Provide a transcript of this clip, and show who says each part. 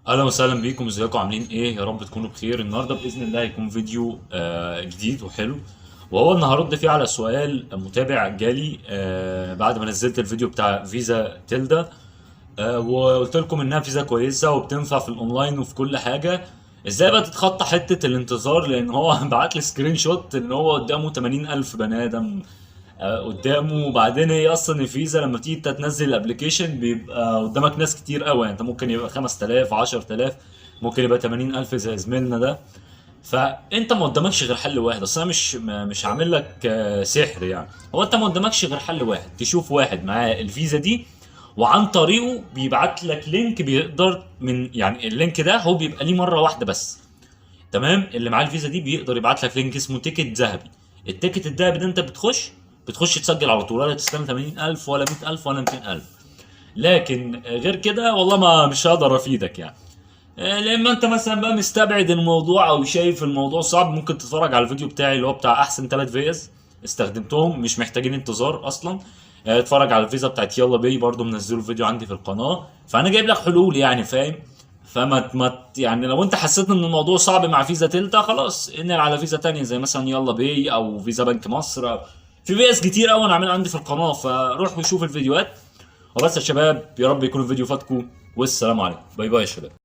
Speaker 1: اهلا وسهلا بيكم، ازيكم عاملين ايه؟ يا رب تكونوا بخير. النهارده باذن الله هيكون فيديو جديد وحلو، وهو ان هرد فيه على سؤال متابع جالي بعد ما نزلت الفيديو بتاع فيزا تيلدا. وقلت لكم انها فيزا كويسه وبتنفع في الاونلاين وفي كل حاجه. ازاي بقى تتخطى حته الانتظار؟ لان هو بعت لي سكرين شوت ان هو قدامه 80,000 بني ادم قدامه. وبعدين هي اصلا الفيزا لما تيجي انت تنزل الابلكيشن بيبقى قدامك ناس كتير قوي، يعني انت ممكن يبقى 5000 10000، ممكن يبقى 80,000 زي زميلنا ده. فانت ما قدامكش غير حل واحد. اصل انا مش هعمل لك سحر يعني. هو انت ما قدامكش غير حل واحد، تشوف واحد معاه الفيزا دي وعن طريقه بيبعت لك لينك بيقدر من، يعني اللينك ده هو بيبقى ليه مره واحده بس. تمام؟ اللي معاه الفيزا دي بيقدر يبعت لك لينك اسمه تيكت ذهبي. التيكت الذهبي ده انت بتخش تسجل على طول، ولا تستنى 80,000 ولا 100,000 ولا 200,000. لكن غير كده والله ما مش هقدر افيدك يعني. لما انت مثلا بقى مستبعد الموضوع او شايف الموضوع صعب، ممكن تتفرج على الفيديو بتاعي اللي هو بتاع احسن 3 فيز استخدمتهم مش محتاجين انتظار اصلا. اتفرج على الفيزا بتاعت يلا بي، برضو منزله فيديو عندي في القناه. فانا جايب لك حلول يعني، فاهم؟ يعني لو انت حسيت ان الموضوع صعب مع فيزا تلتا، خلاص انقل على فيزا تانية زي مثلا يلا باي او فيزا بنك مصر. في فيز كتير قوي انا عاملها عندي في القناه، فروح وشوف الفيديوهات. وبس يا شباب، يا رب يكون الفيديو فاتكم، والسلام عليكم، باي باي يا شباب.